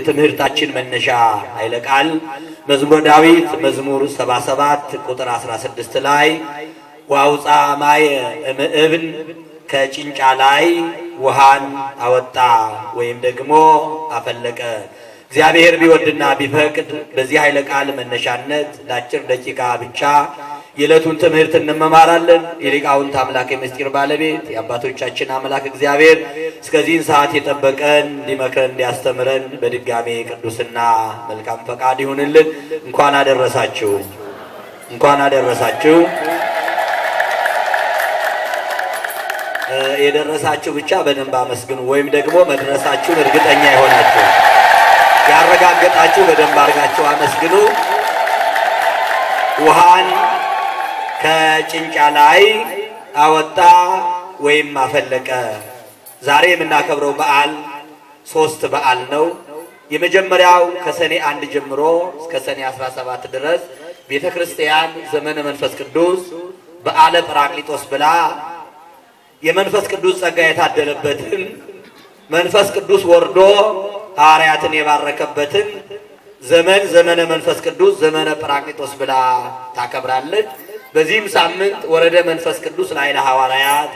የትምህርታችን መነሻ ኃይለ ቃል መዝሙረ ዳዊት መዝሙር 77 ቁጥር 16 ላይ ዋውፃ ማየ እምእብን ከጭንጫ ላይ ውሃን አወጣ ወይም ደግሞ አፈለቀ። እግዚአብሔር ቢወድና ቢፈቅድ በዚህ ኃይለ ቃል መነሻነት ለአጭር ደቂቃ ብቻ የዕለቱን ትምህርት እንመማራለን። የሊቃውንት አምላክ የምስጢር ባለቤት የአባቶቻችን አምላክ እግዚአብሔር እስከዚህን ሰዓት የጠበቀን እንዲመክረን እንዲያስተምረን በድጋሜ ቅዱስና መልካም ፈቃድ ይሁንልን። እንኳን አደረሳችሁ፣ እንኳን አደረሳችሁ። የደረሳችሁ ብቻ በደንብ አመስግኑ፣ ወይም ደግሞ መድረሳችሁን እርግጠኛ የሆናችሁ ያረጋገጣችሁ በደንብ አድርጋችሁ አመስግኑ። ውሃን ከጭንጫ ላይ አወጣ ወይም አፈለቀ። ዛሬ የምናከብረው በዓል 3 በዓል ነው። የመጀመሪያው ከሰኔ 1 ጀምሮ እስከ ሰኔ 17 ድረስ ቤተክርስቲያን ዘመነ መንፈስ ቅዱስ በዓለ ጰራቅሊጦስ ብላ የመንፈስ ቅዱስ ጸጋ የታደለበትን መንፈስ ቅዱስ ወርዶ ሐዋርያትን የባረከበትን ዘመነ መንፈስ ቅዱስ ዘመነ ጰራቅሊጦስ ብላ ታከብራለች። በዚህም ሳምንት ወረደ መንፈስ ቅዱስ ላዕለ ሐዋርያት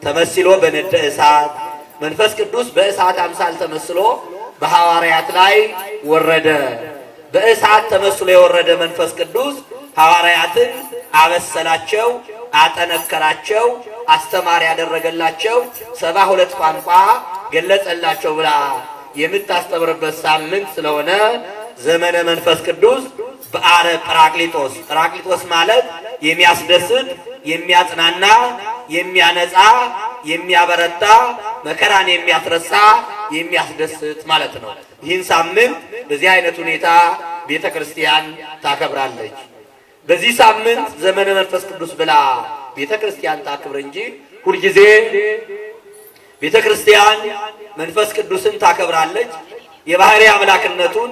ተመስሎ በነደ እሳት፣ መንፈስ ቅዱስ በእሳት አምሳል ተመስሎ በሐዋርያት ላይ ወረደ። በእሳት ተመስሎ የወረደ መንፈስ ቅዱስ ሐዋርያትን አበሰላቸው፣ አጠነከራቸው፣ አስተማሪ ያደረገላቸው፣ 72 ቋንቋ ገለጸላቸው ብላ የምታስተምርበት ሳምንት ስለሆነ ዘመነ መንፈስ ቅዱስ በዓለ ጰራቅሊጦስ። ጰራቅሊጦስ ማለት የሚያስደስት፣ የሚያጽናና፣ የሚያነጻ፣ የሚያበረታ፣ መከራን የሚያስረሳ፣ የሚያስደስት ማለት ነው። ይህን ሳምንት በዚህ አይነት ሁኔታ ቤተ ክርስቲያን ታከብራለች። በዚህ ሳምንት ዘመነ መንፈስ ቅዱስ ብላ ቤተ ክርስቲያን ታክብር እንጂ ሁልጊዜ ቤተ ክርስቲያን መንፈስ ቅዱስን ታከብራለች። የባህሪ አምላክነቱን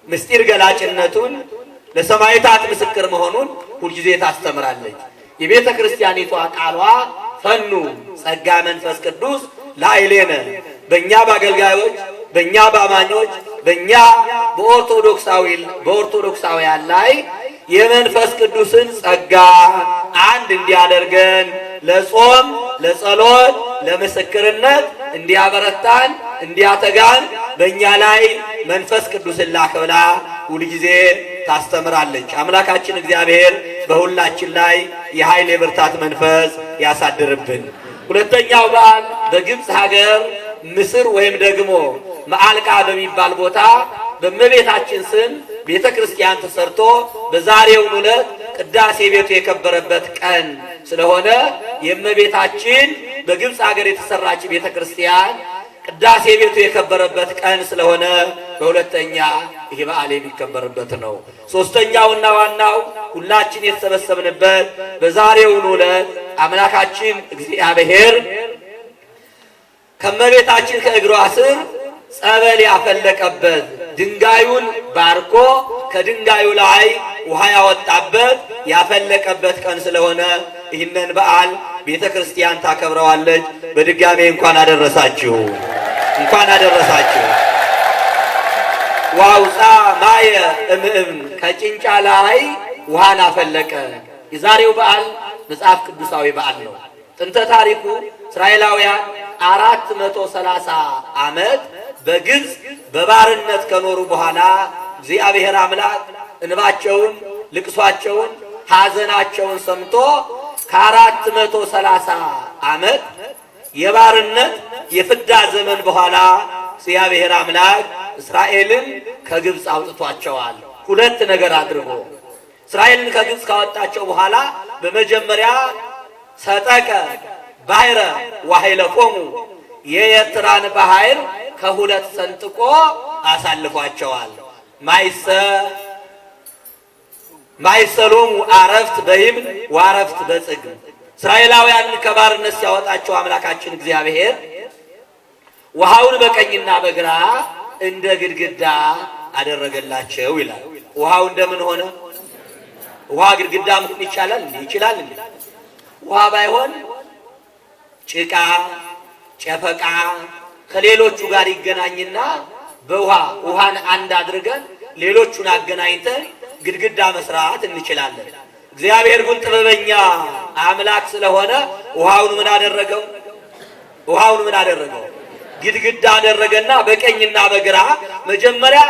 ምስጢር ገላጭነቱን ለሰማዕታት ምስክር መሆኑን ሁልጊዜ ታስተምራለች። የቤተ ክርስቲያኒቷ ቃሏ ፈኑ ጸጋ መንፈስ ቅዱስ ላዕሌነ፣ በእኛ በአገልጋዮች፣ በእኛ በአማኞች፣ በእኛ በኦርቶዶክሳውያን ላይ የመንፈስ ቅዱስን ጸጋ አንድ እንዲያደርገን ለጾም፣ ለጸሎት፣ ለምስክርነት እንዲያበረታን እንዲያተጋን በእኛ ላይ መንፈስ ቅዱስን ላክ ብላ ሁልጊዜ ታስተምራለች። አምላካችን እግዚአብሔር በሁላችን ላይ የኃይል የብርታት መንፈስ ያሳድርብን። ሁለተኛው በዓል በግብፅ ሀገር ምስር ወይም ደግሞ መዓልቃ በሚባል ቦታ በእመቤታችን ስም ቤተ ክርስቲያን ተሰርቶ በዛሬው ዕለት ቅዳሴ ቤቱ የከበረበት ቀን ስለሆነ የእመቤታችን በግብፅ ሀገር የተሰራች ቤተ ክርስቲያን ቅዳሴ ቤቱ የከበረበት ቀን ስለሆነ በሁለተኛ ይህ በዓል የሚከበርበት ነው። ሶስተኛውና ዋናው ሁላችን የተሰበሰብንበት በዛሬው ዕለት አምላካችን እግዚአብሔር ከእመቤታችን ከእግሯ ስር ጸበል ያፈለቀበት ድንጋዩን ባርኮ ከድንጋዩ ላይ ውሃ ያወጣበት ያፈለቀበት ቀን ስለሆነ ይህንን በዓል ቤተ ክርስቲያን ታከብረዋለች። በድጋሜ እንኳን አደረሳችሁ፣ እንኳን አደረሳችሁ። ዋውፃ ማየ እምእብን ከጭንጫ ላይ ውሃን አፈለቀ። የዛሬው በዓል መጽሐፍ ቅዱሳዊ በዓል ነው። ጥንተ ታሪኩ እስራኤላውያን 430 ዓመት በግብፅ በባርነት ከኖሩ በኋላ እግዚአብሔር አምላክ እንባቸውን፣ ልቅሷቸውን፣ ሐዘናቸውን ሰምቶ ከ430 ዓመት የባርነት የፍዳ ዘመን በኋላ እግዚአብሔር አምላክ እስራኤልን ከግብፅ አውጥቷቸዋል። ሁለት ነገር አድርጎ እስራኤልን ከግብፅ ካወጣቸው በኋላ በመጀመሪያ ሰጠቀ ባሕረ ወኃይለቆሙ የኤርትራን ባሕር ከሁለት ሰንጥቆ አሳልፏቸዋል። ማይሰሎሙ አረፍት በይምን ወአረፍት በጽግም። እስራኤላውያንን ከባርነት ሲያወጣቸው አምላካችን እግዚአብሔር ውሃውን በቀኝና በግራ እንደ ግድግዳ አደረገላቸው ይላል። ውሃው እንደምን ሆነ? ውሃ ግድግዳ መሆን ይቻላል እንዴ? ይችላል እንዴ? ውሃ ባይሆን ጭቃ፣ ጨፈቃ ከሌሎቹ ጋር ይገናኝና ውሃን አንድ አድርገን ሌሎቹን አገናኝተን ግድግዳ መስራት እንችላለን። እግዚአብሔር ግን ጥበበኛ አምላክ ስለሆነ ውሃውን ምን አደረገው? ግድግዳ አደረገና በቀኝና በግራ መጀመሪያ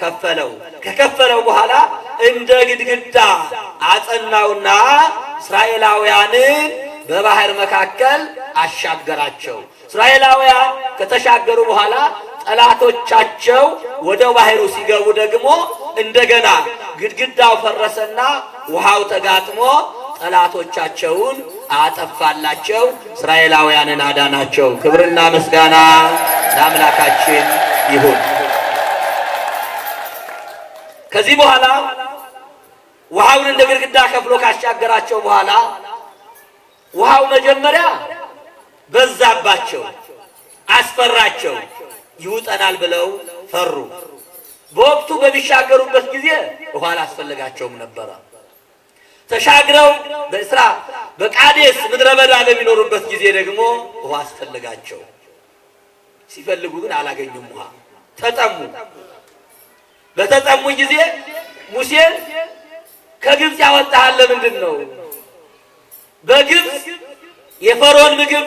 ከፈለው። ከከፈለው በኋላ እንደ ግድግዳ አጸናውና እስራኤላውያንን በባህር መካከል አሻገራቸው። እስራኤላውያን ከተሻገሩ በኋላ ጠላቶቻቸው ወደ ባህሩ ሲገቡ ደግሞ እንደገና ግድግዳው ፈረሰና ውሃው ተጋጥሞ ጠላቶቻቸውን አጠፋላቸው፣ እስራኤላውያንን አዳናቸው። ክብርና ምስጋና ለአምላካችን ይሁን። ከዚህ በኋላ ውሃውን እንደ ግድግዳ ከፍሎ ካሻገራቸው በኋላ ውሃው መጀመሪያ በዛባቸው፣ አስፈራቸው። ይውጠናል ብለው ፈሩ። በወቅቱ በሚሻገሩበት ጊዜ ውሃ አላስፈልጋቸውም ነበረ። ተሻግረው በቃዴስ ምድረ በዳ በሚኖሩበት ጊዜ ደግሞ ውሃ አስፈልጋቸው። ሲፈልጉ ግን አላገኙም ውሃ፣ ተጠሙ። በተጠሙ ጊዜ ሙሴን ከግብፅ ያወጣሃል ለምንድን ነው? በግብፅ የፈርዖን ምግብ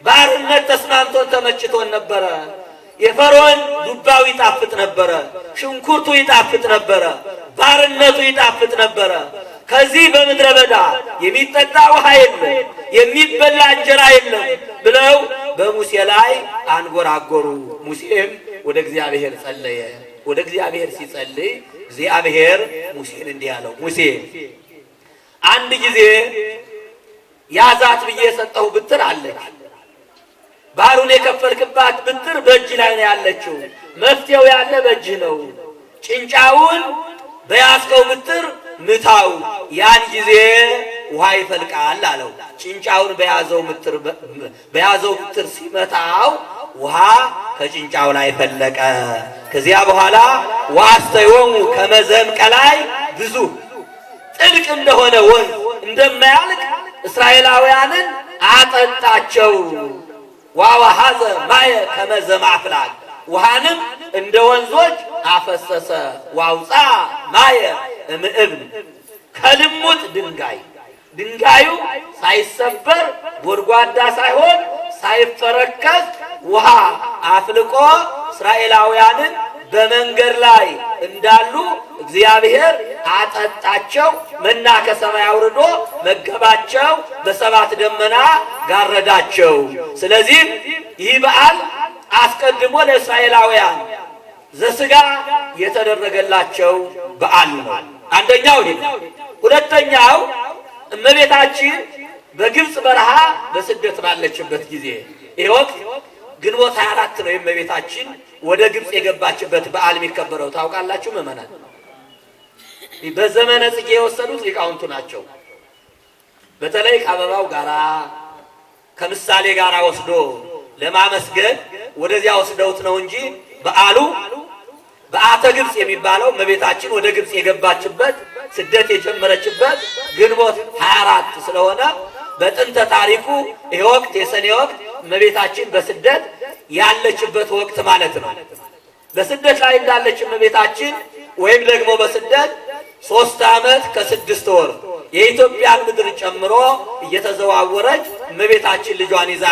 ባርነት ተስማምቶን ተመችቶን ነበረ። የፈርዖን ዱባው ይጣፍጥ ነበረ፣ ሽንኩርቱ ይጣፍጥ ነበረ፣ ባርነቱ ይጣፍጥ ነበረ። ከዚህ በምድረ በዳ የሚጠጣ ውሃ የለም፣ የሚበላ እንጀራ የለም ብለው በሙሴ ላይ አንጎራጎሩ። ሙሴም ወደ እግዚአብሔር ጸለየ። ወደ እግዚአብሔር ሲጸልይ እግዚአብሔር ሙሴን እንዲህ አለው፣ ሙሴ አንድ ጊዜ ያዛት ብዬ የሰጠው ብትር አለች። ባህሩን የከፈልክባት ብትር በእጅ ላይ ነው ያለችው። መፍትሄው ያለ በእጅህ ነው። ጭንጫውን በያዝከው ብትር ምታው፣ ያን ጊዜ ውሃ ይፈልቃል አለው። ጭንጫውን በያዘው ብትር ሲመታው ውሃ ከጭንጫው ላይ ፈለቀ። ከዚያ በኋላ ዋስተዮሙ ከመዘም ቀላይ ብዙ ጥልቅ እንደሆነ ወንዝ እንደማያልቅ እስራኤላውያንን አጠጣቸው። ወወሀዘ ማየ ከመዘም አፍላግ ውሃንም እንደ ወንዞች አፈሰሰ። ዋውፃ ማየ እምእብን ከልሙጥ ድንጋዩ ሳይሰበር ጎድጓዳ ሳይሆን ሳይፈረከስ ውሃ አፍልቆ እስራኤላውያንን በመንገድ ላይ እንዳሉ እግዚአብሔር አጠጣቸው። መና ከሰማይ አውርዶ መገባቸው፣ በሰባት ደመና ጋረዳቸው። ስለዚህ ይህ በዓል አስቀድሞ ለእስራኤላውያን ዘስጋ የተደረገላቸው በዓል ነው። አንደኛው ይህ። ሁለተኛው እመቤታችን በግብፅ በረሃ በስደት ባለችበት ጊዜ ይህ ወቅት ግንቦት 24 ነው። የእመቤታችን ወደ ግብፅ የገባችበት በዓል የሚከበረው ታውቃላችሁ ምዕመናን? በዘመነ ጽጌ የወሰዱት ሊቃውንቱ ናቸው። በተለይ ከአበባው ጋራ ከምሳሌ ጋራ ወስዶ ለማመስገን ወደዚያ ወስደውት ነው እንጂ በዓሉ በዓተ ግብፅ የሚባለው እመቤታችን ወደ ግብፅ የገባችበት ስደት የጀመረችበት ግንቦት 24 ስለሆነ በጥንተ ታሪኩ ይህ ወቅት የሰኔ ወቅት እመቤታችን በስደት ያለችበት ወቅት ማለት ነው። በስደት ላይ እንዳለች እመቤታችን ወይም ደግሞ በስደት 3 ዓመት ከ6 ወር የኢትዮጵያን ምድር ጨምሮ እየተዘዋወረች እመቤታችን ልጇን ይዛ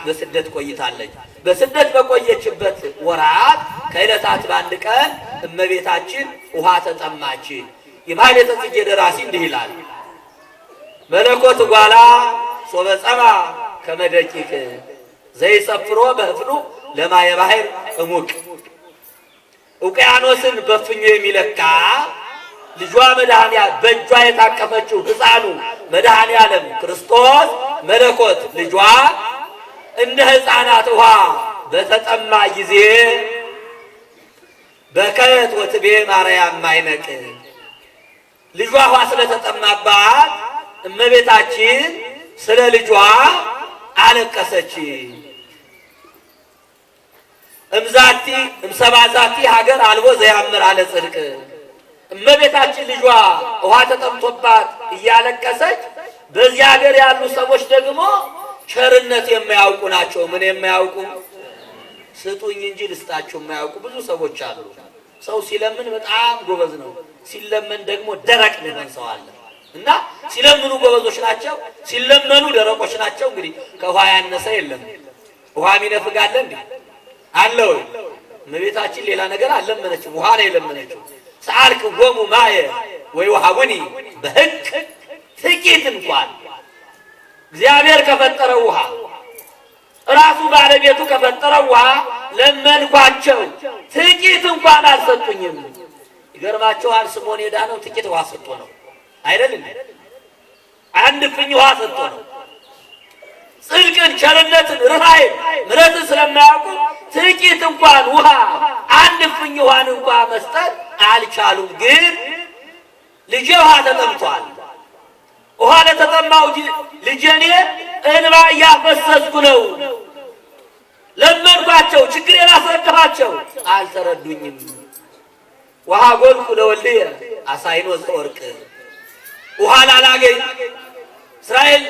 በስደት ቆይታለች። በስደት በቆየችበት ወራት ከዕለታት በአንድ ቀን እመቤታችን ውሃ ተጠማች። የማኅሌተ ጽጌ ደራሲ እንዲህ ይላል፣ መለኮት ጓላ ሶበ ጸማ ከመደቂቅ ዘይሰፍሮ በእፍኑ ለማየ ባሕር እሙቅ። ውቅያኖስን በፍኙ የሚለካ ልጇ መድኃኒዓለም በእጇ የታቀፈችው ሕፃኑ መድኃኒዓለም ክርስቶስ መለኮት ልጇ እንደ ሕፃናት ውሃ በተጠማ ጊዜ በከት ወትቤ ማርያም ማይነቅ። ልጇ ውሃ ስለተጠማባት እመቤታችን ስለ ልጇ አለቀሰች። እምዛቲ እምሰባዛቲ ሀገር አልቦ ዘያምር አለ ጽድቅ። እመቤታችን ልጇ ውሃ ተጠምቶባት እያለቀሰች፣ በዚህ ሀገር ያሉ ሰዎች ደግሞ ቸርነት የማያውቁ ናቸው። ምን የማያውቁ? ስጡኝ እንጂ ልስጣችሁ የማያውቁ ብዙ ሰዎች አሉ። ሰው ሲለምን በጣም ጎበዝ ነው፣ ሲለመን ደግሞ ደረቅ ሊሆን ሰው አለ እና ሲለምኑ ጎበዞች ናቸው፣ ሲለመኑ ደረቆች ናቸው። እንግዲህ ከውሃ ያነሰ የለም። ውሃ ሚነፍጋለ እንዴ አለ ወይ? እመቤታችን ሌላ ነገር አልለመነችም፣ ውሃ ነው የለመነችው። ሰአልክ ወሙ ማየ ወይ ወሃቡኒ በሕቅ ጥቂት እንኳን እግዚአብሔር ከፈጠረው ውሃ ራሱ ባለቤቱ ከፈጠረው ውሃ ለመንኳቸው፣ ጥቂት እንኳን አልሰጡኝም። ይገርማቸዋል። ስምዖን የዳነው ጥቂት ውሃ ሰጥቶ ነው አይደል? አንድ ፍኝ ውሃ ሰጥቶ ነው። ጽድቅን፣ ቸርነትን፣ ርኅራኄን፣ ምሕረትን ስለማያውቁ ጥቂት እንኳን ውሃ አንድ ፍኝ ውሃን እንኳን መስጠት አልቻሉም። ግን ልጄ ውሃ ተጠምቷል፣ ውሃ ለተጠማው ልጄ እኔ እንባ እያፈሰስኩ ነው። ለመንኳቸው፣ ችግሬን አስረዳኋቸው፣ አልተረዱኝም። ውሃ ጎልኩ ለወልድየ አሳይኖ ዘወርቅ ውሃ ላላገኝ እስራኤል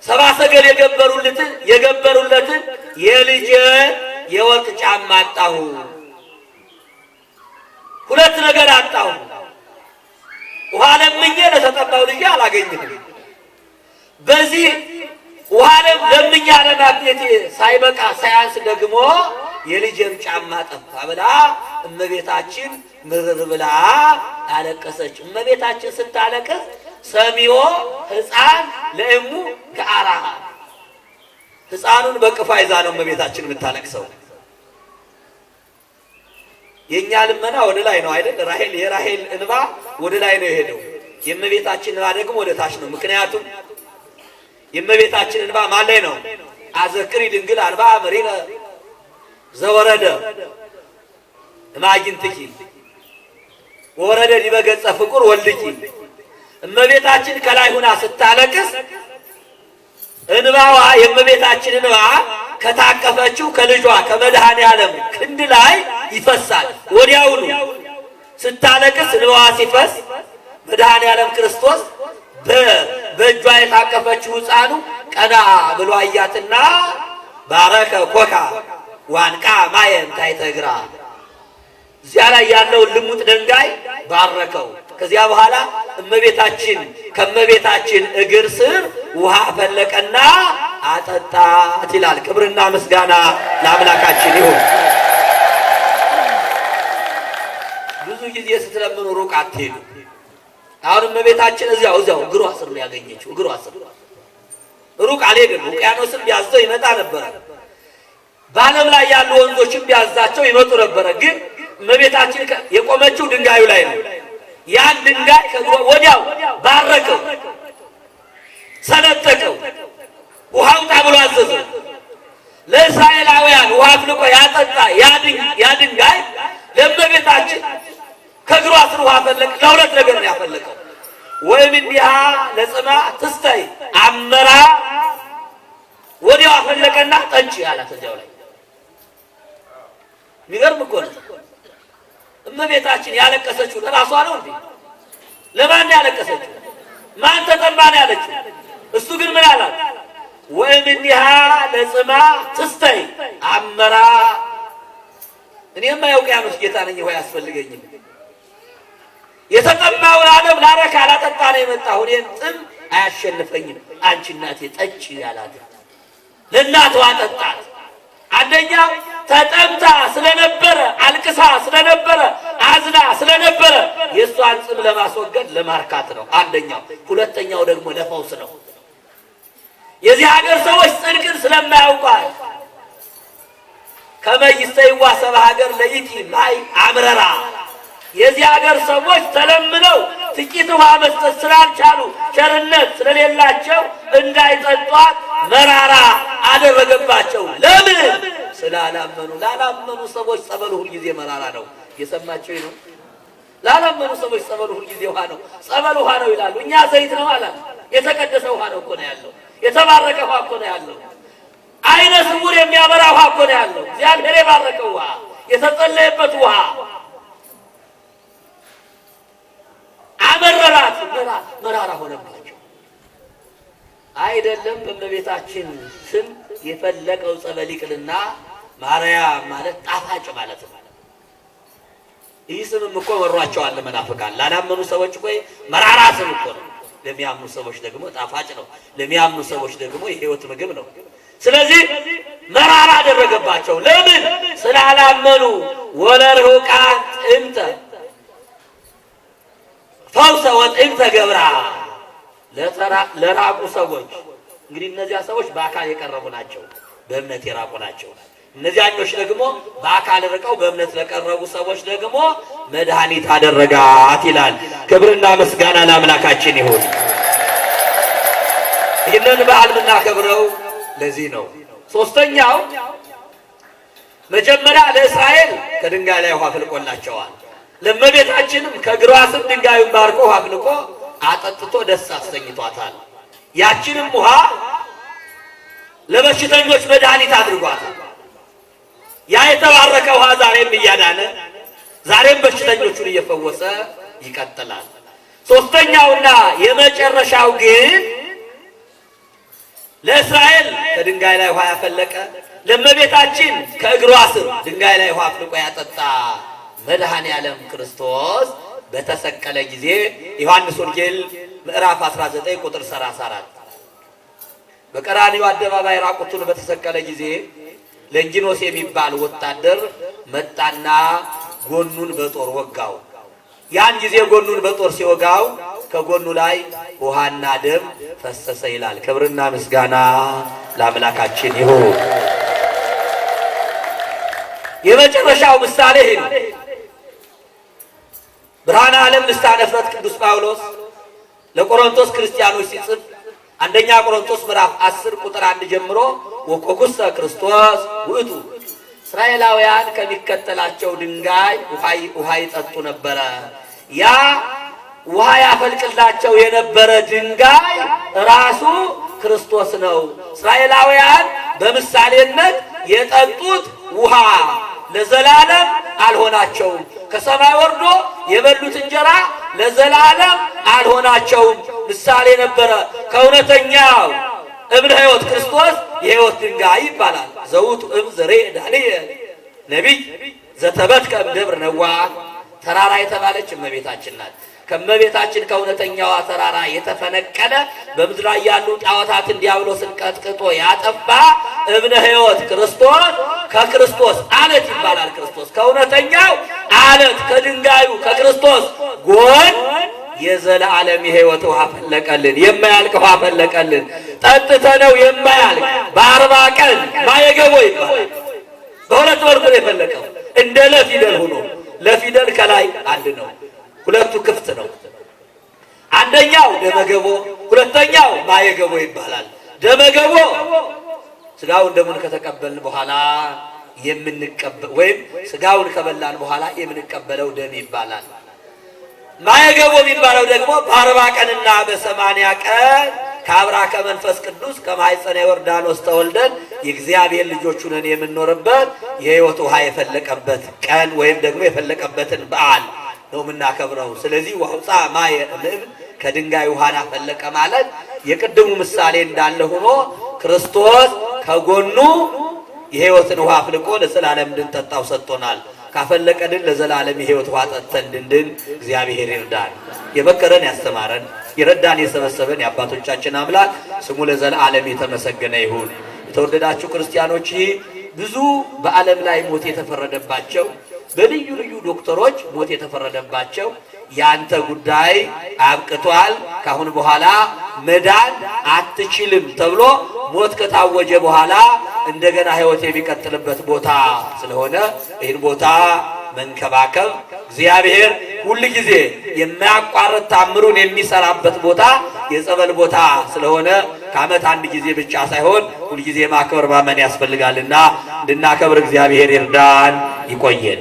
ሰባ ሰገል የገበሩለትን የልጄ የወርቅ ጫማ አጣሁ። ሁለት ነገር አጣሁ። ውሃ ለምኜ ለተጠማው ልጄ አላገኝም። በዚህ ውሃ ለምኜ ለማግኘት ሳይበቃ ሳያንስ ደግሞ የልጄም ጫማ ጠፋ ብላ እመቤታችን ምርር ብላ አለቀሰች። እመቤታችን ስታለቅስ ሰሚዮ ሕፃን ለእሙ ከአራ ሕፃኑን በቅፏ ይዛ ነው እመቤታችን የምታለቅሰው። የኛ ልመና ወደ ላይ ነው አይደል? የራሔል እንባ ወደ ላይ ነው የሄደው። የእመቤታችን እንባ ደግሞ ወደ ታች ነው። ምክንያቱም የእመቤታችን እንባ ማን ላይ ነው? አዘክሪ ድንግል አንባ መሪረ ዘወረደ እማግንትኪ ወረደ ዲበ ገጸ ፍቁር ወልድኪ። እመቤታችን ከላይ ሁና ስታለቅስ እንባዋ የእመቤታችን እንባ ከታቀፈችው ከልጇ ከመድኃኔ ዓለም ክንድ ላይ ይፈሳል። ወዲያውኑ ስታለቅስ እንባዋ ሲፈስ መድኃኔ ዓለም ክርስቶስ በእጇ የታቀፈችው ሕፃኑ ቀና ብሎ አያትና ባረከ ኮካ ዋንቃ ማየም ታሕተ እግራ፣ እዚያ ላይ ያለውን ልሙጥ ድንጋይ ባረከው። ከዚያ በኋላ ከእመቤታችን እግር ስር ውሃ ፈለቀና አጠጣት ይላል። ክብርና ምስጋና ለአምላካችን ይሁን። ብዙ ጊዜ ስትለምኑ ሩቅ አትሄዱ። አሁን እመቤታችን እዚያው እግሯ ስር ነው ያገኘችው። እግሯ ስር ሩቅ አልሄድም። ውቅያኖስም ቢያዘው ይመጣ ነበረ። በዓለም ላይ ያሉ ወንዞችም ቢያዛቸው ይመጡ ነበረ። ግን እመቤታችን የቆመችው ድንጋዩ ላይ ነው። ያን ድንጋይ ወዲያው ባረከው፣ ሰነጠቀው፣ ውሃው ጣ ብሎ አዘዘው። ለእስራኤላውያን ውሃ አፍልቆ ያጠጣ ያ ድንጋይ ለእመቤታችን ከእግሯ ስር ውሃ ፈለቀ። ለሁለት ነገር ነው ያፈለቀው። ወይም እንዲሃ ለጽማ ትስተይ አመራ፣ ወዲያው አፈለቀና ጠጪ አላት። እዚያው ላይ የሚገርም እኮ ነው። እመቤታችን ያለቀሰችው ለራሷ ነው እንዴ? ለማን ያለቀሰችው? ማን ተጠማ ነው ያለችው? እሱ ግን ምን አላት? ወይም እንዲሃ ለጽማ ትስተይ አመራ፣ እኔማ የውቅያኖስ ጌታ ነኝ፣ ውሃ ያስፈልገኝም። የተጠማውን ዓለም ላረካ ላጠጣ ነው የመጣሁ። እኔን ጥም አያሸንፈኝም። አንቺ እናቴ ጠጪ ያላት ለእናቷ አጠጣት። አንደኛው ተጠምታ ስለነበረ፣ አልቅሳ ስለነበረ፣ አዝና ስለነበረ የእሷን ጽም ለማስወገድ ለማርካት ነው አንደኛው። ሁለተኛው ደግሞ ለፈውስ ነው። የዚህ ሀገር ሰዎች ጽድቅን ስለማያውቋል ከመይስተይዋ ሰባ ሀገር ለይቲ ማይ አምረራ። የዚህ ሀገር ሰዎች ተለምነው ጥቂት ውሃ መስጠት ስላልቻሉ፣ ቸርነት ስለሌላቸው እንዳይጠጧት መራራ አደረገባቸው። ለምን? ስላላመኑ። ላላመኑ ሰዎች ጸበሉ ሁልጊዜ መራራ ነው። የሰማቸው ነው። ላላመኑ ሰዎች ጸበሉ ሁልጊዜ ውሃ ነው። ጸበል ውሃ ነው ይላሉ። እኛ ዘይት ነው አላ። የተቀደሰ ውሃ ነው እኮ ነው ያለው። የተባረከ ውሃ እኮ ነው ያለው። አይነ ስውር የሚያበራ ውሃ እኮ ነው ያለው። እግዚአብሔር የባረከው ውሃ፣ የተጸለየበት ውሃ አመረራት፣ መራራ ሆነባቸው። አይደለም በእመቤታችን ስም የፈለቀው ጸበል ይቅርና ማርያም ማለት ጣፋጭ ማለት ነው። ይህ ስምም እኮ መሯቸዋል ለመናፍቃን። ላላመኑ ሰዎች እኮ መራራ ስም እኮ ነው። ለሚያምኑ ሰዎች ደግሞ ጣፋጭ ነው። ለሚያምኑ ሰዎች ደግሞ የሕይወት ምግብ ነው። ስለዚህ መራራ አደረገባቸው። ለምን? ስላላመኑ። ወለርሑቃን ጥንተ ፈውሰ ወጥንተ ገብራ ለራቁ ሰዎች። እንግዲህ እነዚያ ሰዎች በአካል የቀረቡ ናቸው፣ በእምነት የራቁ ናቸው። እነዚያኞች ደግሞ በአካል ርቀው በእምነት ለቀረቡ ሰዎች ደግሞ መድኃኒት አደረጋት ይላል። ክብርና ምስጋና ለአምላካችን ይሁን። ይህንን በዓል የምናከብረው ለዚህ ነው። ሶስተኛው መጀመሪያ ለእስራኤል ከድንጋይ ላይ ውሃ አፍልቆላቸዋል። ለእመቤታችንም ከእግሯ ስር ድንጋዩን ባርኮ ውሃ አፍልቆ አጠጥቶ ደስ አሰኝቷታል። ያችንም ውሃ ለበሽተኞች መድኃኒት አድርጓታል። ያ የተባረከ ውሃ ዛሬም እያዳነ ዛሬም በሽተኞቹን እየፈወሰ ይቀጥላል። ሶስተኛውና የመጨረሻው ግን ለእስራኤል ከድንጋይ ላይ ውሃ ያፈለቀ ለእመቤታችን ከእግሯ ስር ድንጋይ ላይ ውሃ አፍልቆ ያጠጣ መድኃኔ ዓለም ክርስቶስ በተሰቀለ ጊዜ ዮሐንስ ወንጌል ምዕራፍ 19 ቁጥር 34 በቀራንዮ አደባባይ ራቁቱን በተሰቀለ ጊዜ ለንጊኖስ የሚባል ወታደር መጣና ጎኑን በጦር ወጋው። ያን ጊዜ ጎኑን በጦር ሲወጋው ከጎኑ ላይ ውሃና ደም ፈሰሰ ይላል። ክብርና ምስጋና ለአምላካችን ይሁን። የመጨረሻው ምሳሌ ይሄ ነው። ብርሃነ ዓለም ልሳነ ፍረት ቅዱስ ጳውሎስ ለቆሮንቶስ ክርስቲያኖች ሲጽፍ አንደኛ ቆሮንቶስ ምዕራፍ 10 ቁጥር 1 ጀምሮ ወኮኩሰ ክርስቶስ ውእቱ እስራኤላውያን ከሚከተላቸው ድንጋይ ውሃ ይጠጡ ነበረ። ያ ውሃ ያፈልቅላቸው የነበረ ድንጋይ ራሱ ክርስቶስ ነው። እስራኤላውያን በምሳሌነት የጠጡት ውሃ ለዘላለም አልሆናቸውም። ከሰማይ ወርዶ የበሉት እንጀራ ለዘላለም አልሆናቸውም። ምሳሌ ነበረ። ከእውነተኛው እብነ ሕይወት ክርስቶስ የሕይወት ድንጋይ ይባላል። ዘውቱ እም ዘሬ ዳንኤል ነቢይ ዘተበትከ እምደብረ ነዋህ ተራራ የተባለች እመቤታችን ናት። ከእመቤታችን ከእውነተኛዋ ተራራ የተፈነቀለ በምድር ላይ ያሉ ጣዖታትን ዲያብሎስን ቀጥቅጦ ያጠፋ እብነ ሕይወት ክርስቶስ ከክርስቶስ አለት ይባላል። ክርስቶስ ከእውነተኛው አለት ከድንጋዩ ከክርስቶስ ጎን የዘላለም የሕይወት ውሃ ፈለቀልን። የማያልቅ ውሃ ፈለቀልን። ጠጥተነው የማያልቅ በ40 ቀን ማየገቦ ይባላል። በሁለት መልኩ ነው የፈለቀው። እንደ ለፊደል ሆኖ ለፊደል ከላይ አንድ ነው፣ ሁለቱ ክፍት ነው። አንደኛው ደመገቦ፣ ሁለተኛው ማየገቦ ይባላል። ደመገቦ ስጋውን ደሙን ከተቀበልን በኋላ የምንቀበል ወይም ስጋውን ከበላን በኋላ የምንቀበለው ደም ይባላል። ማየገቦ የሚባለው ደግሞ በ40 ቀንና በ80 ቀን ከአብራ ከመንፈስ ቅዱስ ከማኅፀነ ዮርዳኖስ ተወልደን የእግዚአብሔር ልጆች ሆነን የምንኖርበት የሕይወት ውሃ የፈለቀበት ቀን ወይም ደግሞ የፈለቀበትን በዓል ነው የምናከብረው። ስለዚህ ወአውፅአ ማየ እምዕብን ከድንጋይ ውሃን አፈለቀ ማለት የቅድሙ ምሳሌ እንዳለ ሆኖ ክርስቶስ ከጎኑ የሕይወትን ውሃ አፍልቆ ለዘላለም እንድንጠጣው ሰጥቶናል። ካፈለቀልን ለዘላለም የሕይወት ውሃ ጠጥተን እንድንድን እግዚአብሔር ይርዳን። የመከረን ያስተማረን የረዳን የሰበሰበን የአባቶቻችን አምላክ ስሙ ለዘላለም የተመሰገነ ይሁን። የተወደዳችሁ ክርስቲያኖች ብዙ በዓለም ላይ ሞት የተፈረደባቸው በልዩ ልዩ ዶክተሮች ሞት የተፈረደባቸው ያንተ ጉዳይ አብቅቷል፣ ካሁን በኋላ መዳን አትችልም ተብሎ ሞት ከታወጀ በኋላ እንደገና ሕይወት የሚቀጥልበት ቦታ ስለሆነ ይህን ቦታ መንከባከብ እግዚአብሔር ሁል ጊዜ የማያቋርጥ ታምሩን የሚሰራበት ቦታ የጸበል ቦታ ስለሆነ ከዓመት አንድ ጊዜ ብቻ ሳይሆን ሁል ጊዜ ማክበር ማመን ያስፈልጋልና እንድናከብር እግዚአብሔር ይርዳን። ይቆየን።